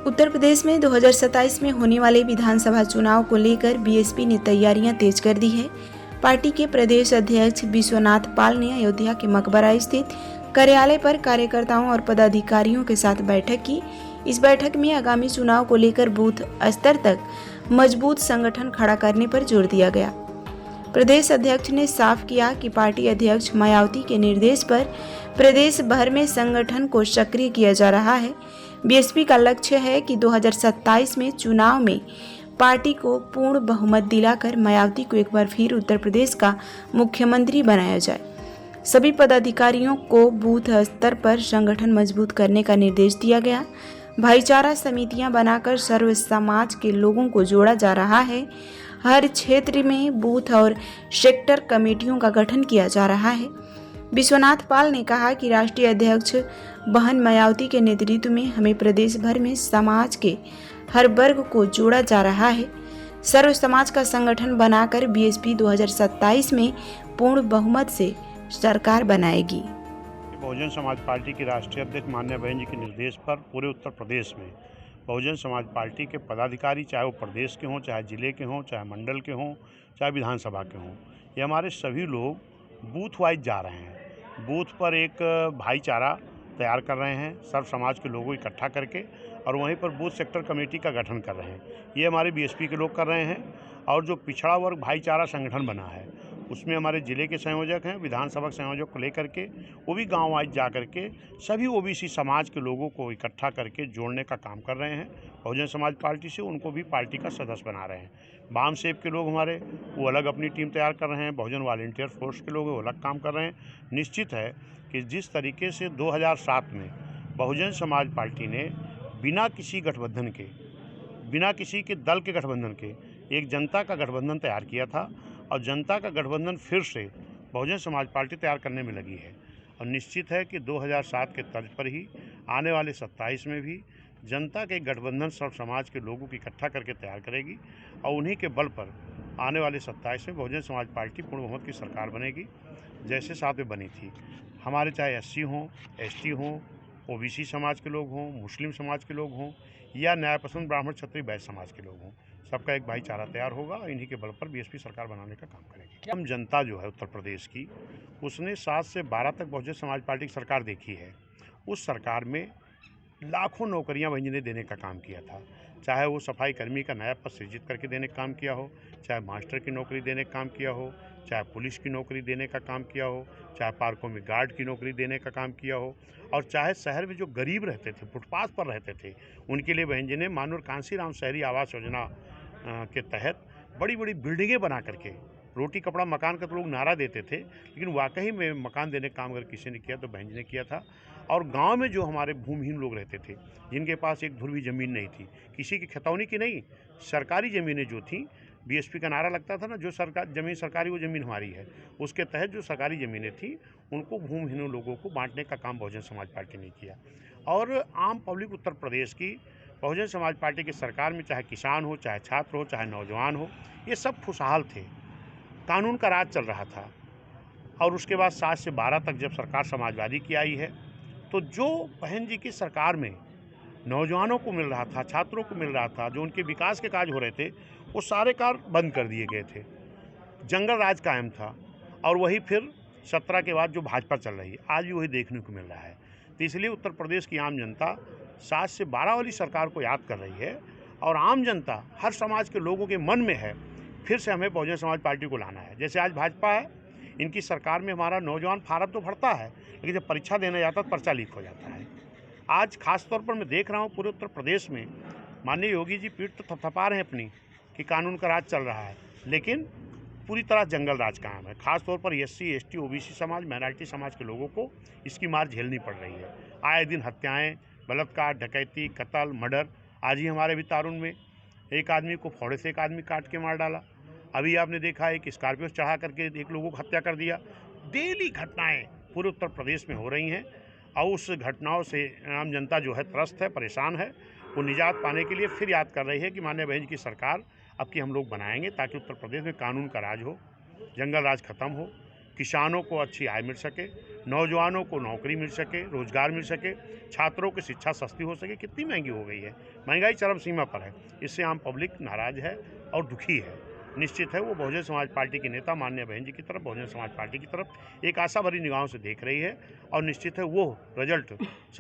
उत्तर प्रदेश में 2027 में होने वाले विधानसभा चुनाव को लेकर बीएसपी ने तैयारियां तेज कर दी है। पार्टी के प्रदेश अध्यक्ष विश्वनाथ पाल ने अयोध्या के मकबरा स्थित कार्यालय पर कार्यकर्ताओं और पदाधिकारियों के साथ बैठक की। इस बैठक में आगामी चुनाव को लेकर बूथ स्तर तक मजबूत संगठन खड़ा करने पर जोर दिया गया। प्रदेश अध्यक्ष ने साफ किया कि पार्टी अध्यक्ष मायावती के निर्देश पर प्रदेश भर में संगठन को सक्रिय किया जा रहा है। बीएसपी का लक्ष्य है कि 2027 में चुनाव में पार्टी को पूर्ण बहुमत दिलाकर मायावती को एक बार फिर उत्तर प्रदेश का मुख्यमंत्री बनाया जाए। सभी पदाधिकारियों को बूथ स्तर पर संगठन मजबूत करने का निर्देश दिया गया। भाईचारा समितियां बनाकर सर्व समाज के लोगों को जोड़ा जा रहा है। हर क्षेत्र में बूथ और सेक्टर कमेटियों का गठन किया जा रहा है। विश्वनाथ पाल ने कहा कि राष्ट्रीय अध्यक्ष बहन मायावती के नेतृत्व में हमें प्रदेश भर में समाज के हर वर्ग को जोड़ा जा रहा है। सर्व समाज का संगठन बनाकर बीएसपी 2027 में पूर्ण बहुमत से सरकार बनाएगी। बहुजन समाज पार्टी की राष्ट्रीय अध्यक्ष माननीय बहन जी के निर्देश पर पूरे उत्तर प्रदेश में बहुजन समाज पार्टी के पदाधिकारी, चाहे वो प्रदेश के हों, चाहे जिले के हों, चाहे मंडल के हों, चाहे विधानसभा के हों, ये हमारे सभी लोग बूथ वाइज जा रहे हैं। बूथ पर एक भाईचारा तैयार कर रहे हैं, सर्व समाज के लोगों को इकट्ठा करके, और वहीं पर बूथ सेक्टर कमेटी का गठन कर रहे हैं। ये हमारे बीएसपी के लोग कर रहे हैं। और जो पिछड़ा वर्ग भाईचारा संगठन बना है, उसमें हमारे ज़िले के संयोजक हैं, विधानसभा संयोजक को लेकर के वो भी गांव वाइज जा करके सभी ओबीसी समाज के लोगों को इकट्ठा करके जोड़ने का काम कर रहे हैं। बहुजन समाज पार्टी से उनको भी पार्टी का सदस्य बना रहे हैं। वाम सेब के लोग हमारे वो अलग अपनी टीम तैयार कर रहे हैं। बहुजन वॉलंटियर फोर्स के लोग वो अलग काम कर रहे हैं। निश्चित है कि जिस तरीके से 2007 में बहुजन समाज पार्टी ने बिना किसी गठबंधन के, बिना किसी के दल के गठबंधन के एक जनता का गठबंधन तैयार किया था, और जनता का गठबंधन फिर से बहुजन समाज पार्टी तैयार करने में लगी है। और निश्चित है कि 2007 के तर्ज पर ही आने वाले 27 में भी जनता के गठबंधन सर्व समाज के लोगों को इकट्ठा करके तैयार करेगी, और उन्हीं के बल पर आने वाले 27 में बहुजन समाज पार्टी पूर्ण बहुमत की सरकार बनेगी, जैसे 7 में बनी थी। हमारे चाहे एससी हों, एसटी हों, ओबीसी समाज के लोग हों, मुस्लिम समाज के लोग हों, या न्यायपसंद ब्राह्मण क्षत्रिय वैश्य समाज के लोग हों, सबका एक भाईचारा तैयार होगा, और इन्हीं के बल पर बीएसपी सरकार बनाने का काम करेगी। हम जनता जो है उत्तर प्रदेश की, उसने 7 से 12 तक बहुजन समाज पार्टी की सरकार देखी है। उस सरकार में लाखों नौकरियां बहन जी ने देने का काम किया था, चाहे वो सफाई कर्मी का नया पद सृजित करके देने का काम किया हो, चाहे मास्टर की नौकरी देने का काम किया हो, चाहे पुलिस की नौकरी देने का काम किया हो, चाहे पार्कों में गार्ड की नौकरी देने का काम किया हो, और चाहे शहर में जो गरीब रहते थे, फुटपाथ पर रहते थे, उनके लिए बहन जी ने माननीय कांशीराम शहरी आवास योजना के तहत बड़ी बड़ी बिल्डिंगें बना करके, रोटी कपड़ा मकान का तो लोग नारा देते थे, लेकिन वाकई में मकान देने का काम अगर किसी ने किया तो बहन जी ने किया था। और गांव में जो हमारे भूमिहीन लोग रहते थे, जिनके पास एक धुर भी ज़मीन नहीं थी, किसी की खतौनी की नहीं, सरकारी ज़मीनें जो थी, बीएसपी का नारा लगता था ना, जो सरकार ज़मीन सरकारी वो ज़मीन हमारी है, उसके तहत जो सरकारी ज़मीनें थी उनको भूमिहीन लोगों को बांटने का काम बहुजन समाज पार्टी ने किया। और आम पब्लिक उत्तर प्रदेश की बहुजन समाज पार्टी की सरकार में, चाहे किसान हो, चाहे छात्र हो, चाहे नौजवान हो, ये सब खुशहाल थे। कानून का राज चल रहा था। और उसके बाद 7 से 12 तक जब सरकार समाजवादी की आई है, तो जो बहन जी की सरकार में नौजवानों को मिल रहा था, छात्रों को मिल रहा था, जो उनके विकास के कार्य हो रहे थे, वो सारे कार्य बंद कर दिए गए थे। जंगल राज कायम था। और वही फिर 17 के बाद जो भाजपा चल रही है, आज भी वही देखने को मिल रहा है। तो इसलिए उत्तर प्रदेश की आम जनता 7 से 12 वाली सरकार को याद कर रही है, और आम जनता हर समाज के लोगों के मन में है, फिर से हमें बहुजन समाज पार्टी को लाना है। जैसे आज भाजपा है, इनकी सरकार में हमारा नौजवान फार्म तो भरता है, लेकिन जब परीक्षा देने जाता है तो पर्चा लीक हो जाता है। आज खास तौर पर मैं देख रहा हूँ पूरे उत्तर प्रदेश में माननीय योगी जी पीठ तो थपथपा रहे हैं अपनी कि कानून का राज चल रहा है, लेकिन पूरी तरह जंगल राज कायम है। खास तौर पर एससी, एसटी, ओबीसी समाज, माइनॉरिटी समाज के लोगों को इसकी मार झेलनी पड़ रही है। आए दिन हत्याएं, बलात्कार, डकैती, कत्ल, मर्डर। आज ही हमारे भी तारुण में एक आदमी को फावड़े से एक आदमी काट के मार डाला। अभी आपने देखा है कि स्कॉर्पियो चढ़ा करके एक लोगों को हत्या कर दिया। डेली घटनाएं पूरे उत्तर प्रदेश में हो रही हैं, और उस घटनाओं से आम जनता जो है त्रस्त है, परेशान है। वो निजात पाने के लिए फिर याद कर रही है कि माननीय बहन जी की सरकार अब की हम लोग बनाएंगे, ताकि उत्तर प्रदेश में कानून का राज हो, जंगल राज खत्म हो, किसानों को अच्छी आय मिल सके, नौजवानों को नौकरी मिल सके, रोजगार मिल सके, छात्रों की शिक्षा सस्ती हो सके। कितनी महंगी हो गई है, महंगाई चरम सीमा पर है। इससे आम पब्लिक नाराज है और दुखी है। निश्चित है वो बहुजन समाज पार्टी के नेता माननीय बहन जी की तरफ, बहुजन समाज पार्टी की तरफ एक आशा भरी निगाहों से देख रही है और निश्चित है वो रिजल्ट